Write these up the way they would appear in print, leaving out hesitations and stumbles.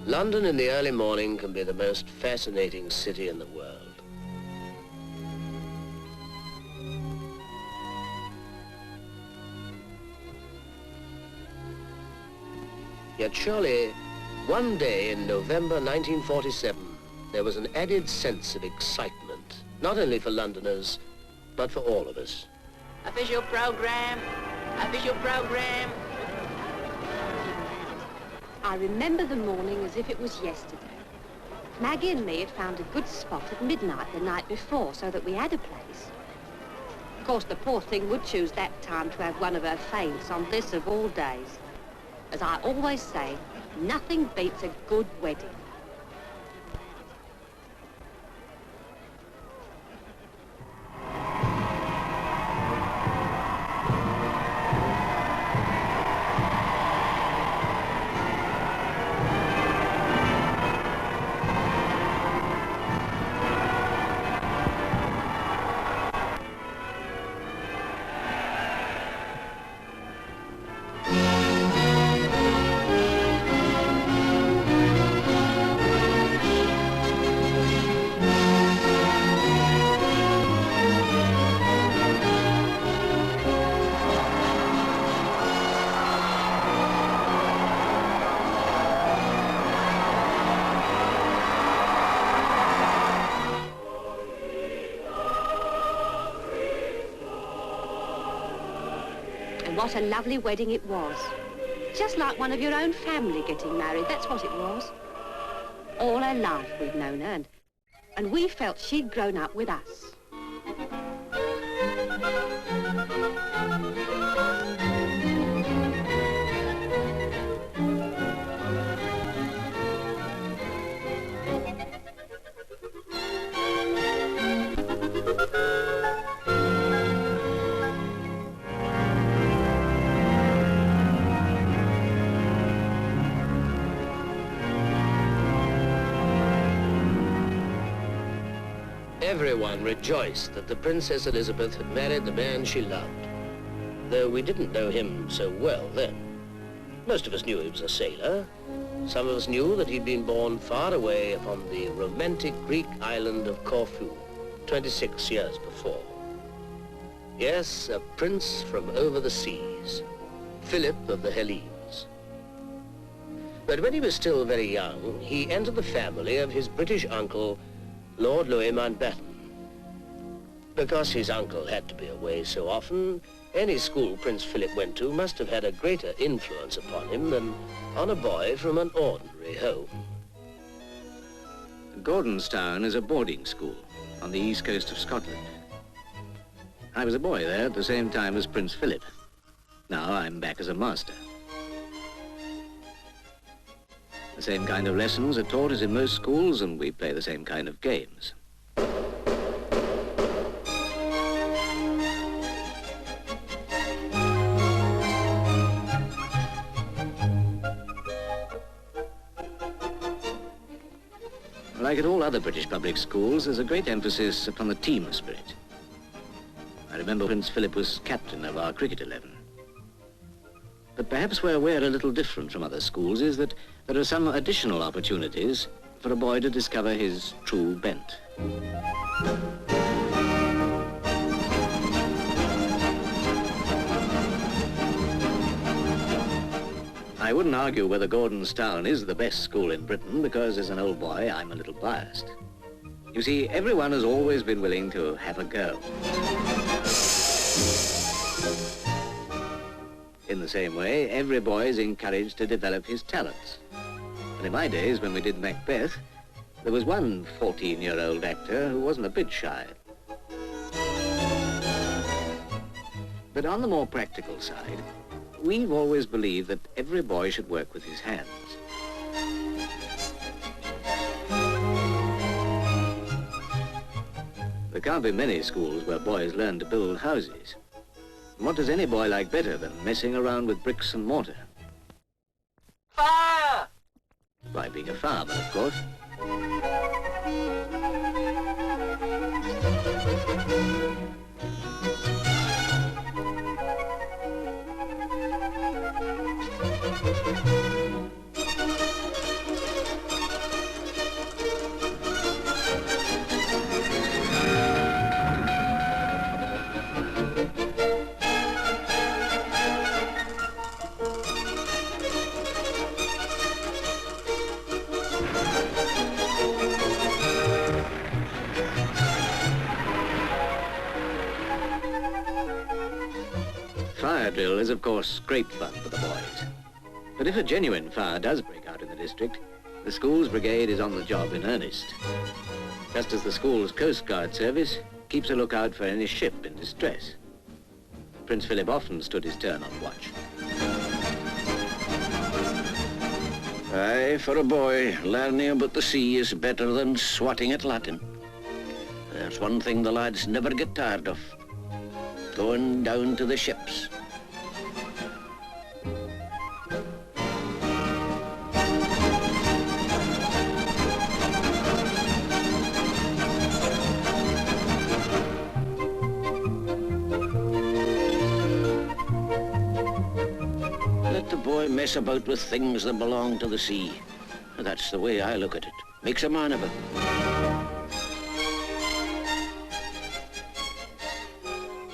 London in the early morning can be the most fascinating city in the world. Yet surely, one day in November 1947, there was an added sense of excitement, not only for Londoners, but for all of us. Official program! Official program! I remember the morning as if it was yesterday. Maggie and me had found a good spot at midnight the night before so that we had a place. Of course, the poor thing would choose that time to have one of her faints on this of all days. As I always say, nothing beats a good wedding. What a lovely wedding it was. Just like one of your own family getting married, that's what it was. All her life we'd known her, and we felt she'd grown up with us. Everyone rejoiced that the Princess Elizabeth had married the man she loved, though we didn't know him so well then. Most of us knew he was a sailor. Some of us knew that he'd been born far away upon the romantic Greek island of Corfu, 26 years before. Yes, a prince from over the seas, Philip of the Hellenes. But when he was still very young, he entered the family of his British uncle, Lord Louis Mountbatten. Because his uncle had to be away so often, any school Prince Philip went to must have had a greater influence upon him than on a boy from an ordinary home. Gordonstoun is a boarding school on the east coast of Scotland. I was a boy there at the same time as Prince Philip. Now I'm back as a master. The same kind of lessons are taught as in most schools, and we play the same kind of games. Like at all other British public schools, there's a great emphasis upon the team spirit. I remember Prince Philip was captain of our cricket 11. But perhaps where we're a little different from other schools is that there are some additional opportunities for a boy to discover his true bent. I wouldn't argue whether Gordonstoun is the best school in Britain because as an old boy, I'm a little biased. You see, everyone has always been willing to have a go. In the same way, every boy is encouraged to develop his talents. And in my days, when we did Macbeth, there was one 14-year-old actor who wasn't a bit shy. But on the more practical side, we've always believed that every boy should work with his hands. There can't be many schools where boys learn to build houses. And what does any boy like better than messing around with bricks and mortar? Fire! By being a farmer, of course. drill is, of course, great fun for the boys. But if a genuine fire does break out in the district, the school's brigade is on the job in earnest. Just as the school's Coast Guard service keeps a lookout for any ship in distress. Prince Phillip often stood his turn on watch. Aye, for a boy, learning about the sea is better than swatting at Latin. There's one thing the lads never get tired of. Going down to the ships. Let the boy mess about with things that belong to the sea. That's the way I look at it. Makes a man of him.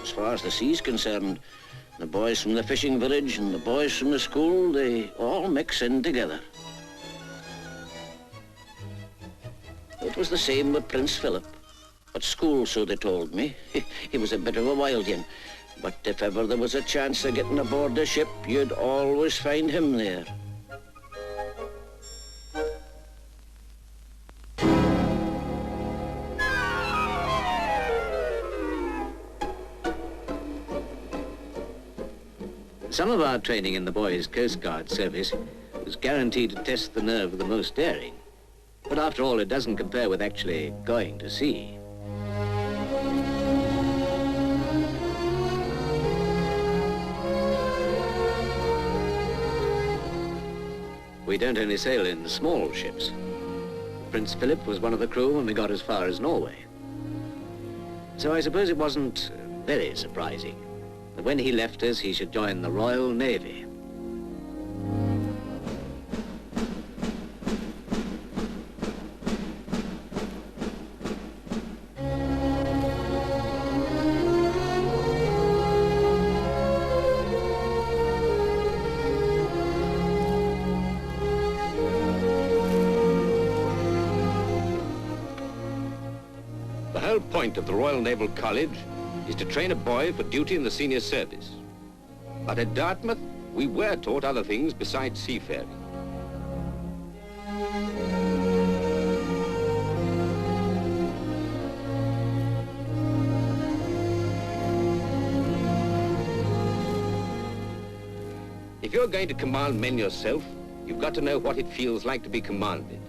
As far as the sea's concerned, the boys from the fishing village and the boys from the school, they all mix in together. It was the same with Prince Phillip. At school, so they told me. He was a bit of a wild one. But if ever there was a chance of getting aboard a ship, you'd always find him there. Some of our training in the boys' Coast Guard service was guaranteed to test the nerve of the most daring. But after all, it doesn't compare with actually going to sea. We don't only sail in small ships. Prince Phillip was one of the crew when we got as far as Norway. So I suppose it wasn't very surprising that when he left us, he should join the Royal Navy. The whole point of the Royal Naval College is to train a boy for duty in the senior service. But at Dartmouth, we were taught other things besides seafaring. If you're going to command men yourself, you've got to know what it feels like to be commanded.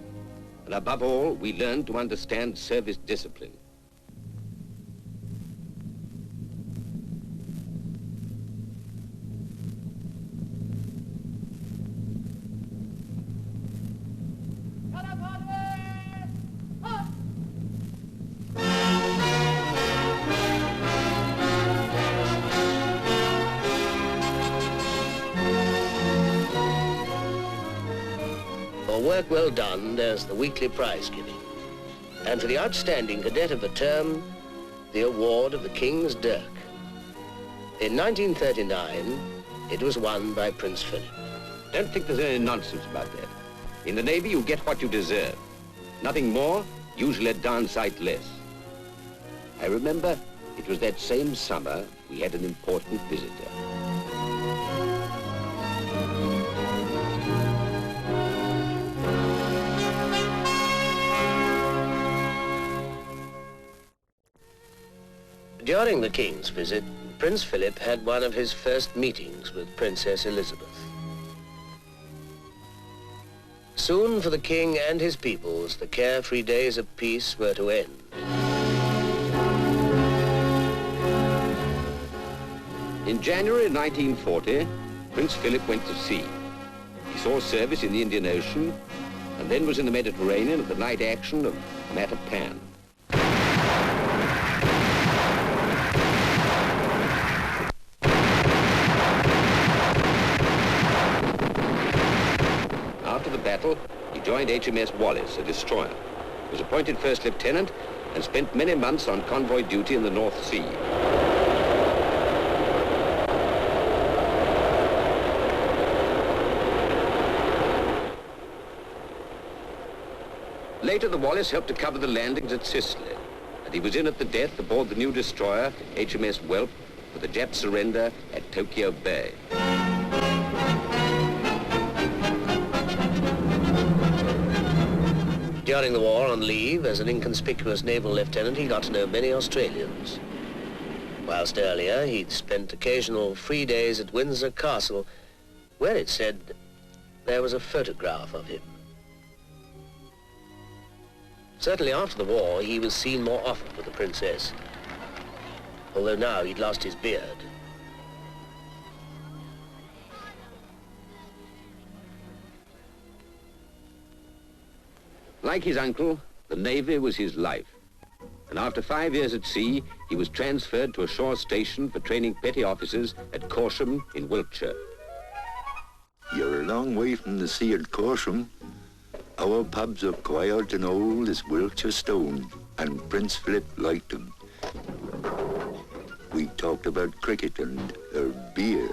And above all, we learned to understand service discipline. For work well done, there's the weekly prize giving. And for the outstanding cadet of the term, the award of the King's Dirk. In 1939, it was won by Prince Phillip. Don't think there's any nonsense about that. In the Navy, you get what you deserve. Nothing more, usually a darn sight less. I remember it was that same summer we had an important visitor. During the King's visit, Prince Phillip had one of his first meetings with Princess Elizabeth. Soon for the King and his peoples, the carefree days of peace were to end. In January 1940, Prince Phillip went to sea. He saw service in the Indian Ocean and then was in the Mediterranean at the night action of Macbeth. After the battle, he joined HMS Wallace, a destroyer, was appointed first lieutenant and spent many months on convoy duty in the North Sea. Later, the Wallace helped to cover the landings at Sicily, and he was in at the death aboard the new destroyer, HMS Welp, for the Jap surrender at Tokyo Bay. During the war, on leave, as an inconspicuous naval lieutenant, he got to know many Australians. Whilst earlier, he'd spent occasional free days at Windsor Castle, where it said there was a photograph of him. Certainly after the war, he was seen more often with the princess, although now he'd lost his beard. Like his uncle, the Navy was his life. And after 5 years at sea, he was transferred to a shore station for training petty officers at Corsham in Wiltshire. You're a long way from the sea at Corsham. Our pubs are quiet and old as Wiltshire stone, and Prince Phillip liked them. We talked about cricket and beer.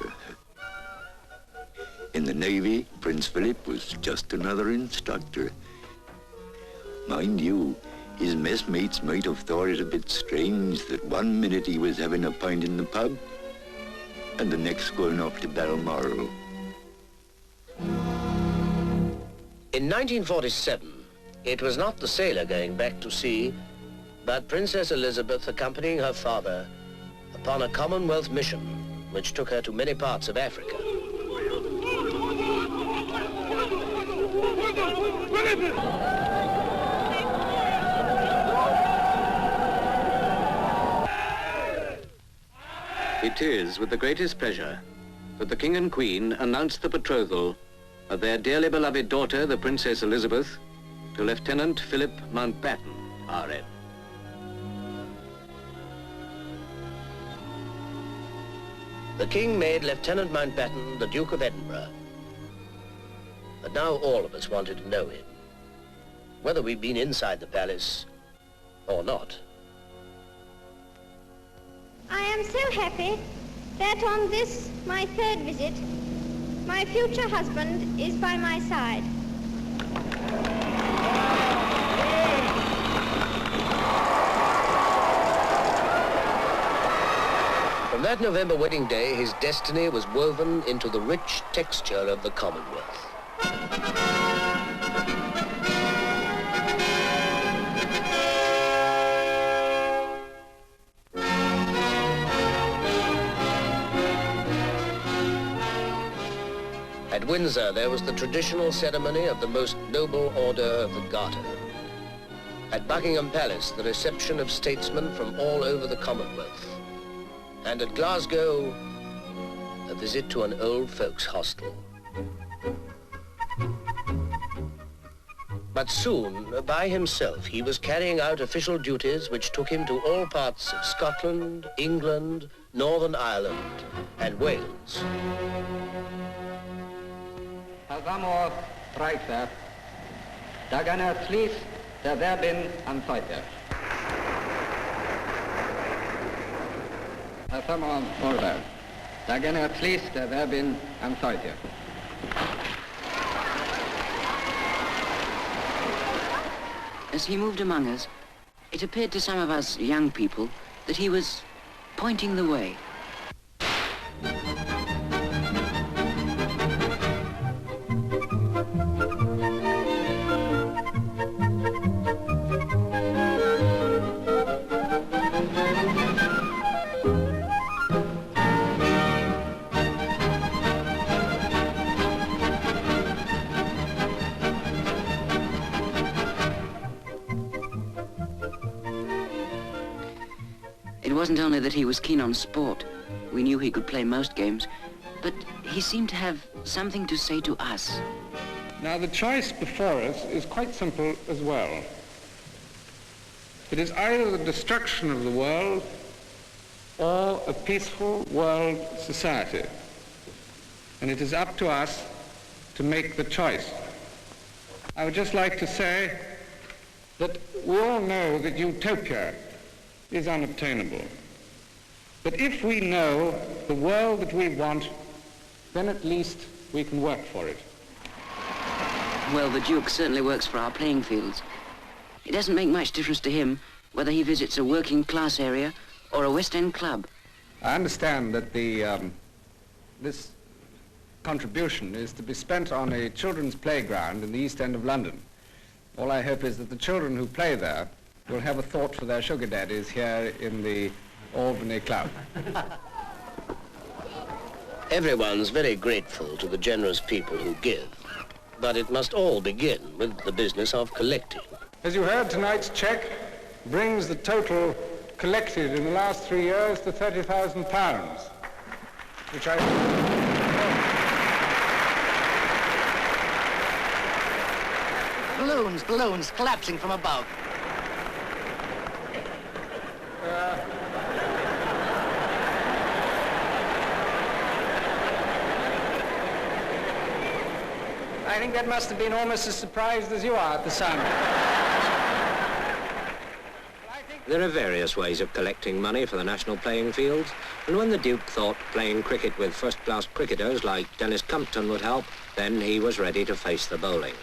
In the Navy, Prince Phillip was just another instructor. Mind you, his messmates might have thought it a bit strange that 1 minute he was having a pint in the pub and the next going off to Balmoral. In 1947, it was not the sailor going back to sea, but Princess Elizabeth accompanying her father upon a Commonwealth mission which took her to many parts of Africa. It is with the greatest pleasure that the King and Queen announced the betrothal of their dearly beloved daughter, the Princess Elizabeth, to Lieutenant Philip Mountbatten, R.N. The King made Lieutenant Mountbatten the Duke of Edinburgh. But now all of us wanted to know him, whether we'd been inside the palace or not. I am so happy that on this, my third visit, my future husband is by my side. From that November wedding day, his destiny was woven into the rich texture of the Commonwealth. At Windsor, there was the traditional ceremony of the most noble order of the Garter. At Buckingham Palace, the reception of statesmen from all over the Commonwealth. And at Glasgow, a visit to an old folks' hostel. But soon, by himself, he was carrying out official duties which took him to all parts of Scotland, England, Northern Ireland, and Wales. Amor Reichswehr, da gan slís der Verbin Untitled. Amor Morval, da gan slís der Verbin Untitled. As he moved among us, it appeared to some of us young people that he was pointing the way. It wasn't only that he was keen on sport. We knew he could play most games, but he seemed to have something to say to us. Now, the choice before us is quite simple as well. It is either the destruction of the world or a peaceful world society. And it is up to us to make the choice. I would just like to say that we all know that utopia is unobtainable. But if we know the world that we want, then at least we can work for it. Well, the Duke certainly works for our playing fields. It doesn't make much difference to him whether he visits a working class area or a West End club. I understand that this contribution is to be spent on a children's playground in the East End of London. All I hope is that the children who play there will have a thought for their sugar daddies here in the Albany Club. Everyone's very grateful to the generous people who give, but it must all begin with the business of collecting. As you heard, tonight's cheque brings the total collected in the last 3 years to £30,000, which Balloons collapsing from above. I think that must have been almost as surprised as you are at the sound. There are various ways of collecting money for the national playing fields, and when the Duke thought playing cricket with first-class cricketers like Dennis Compton would help, then he was ready to face the bowling.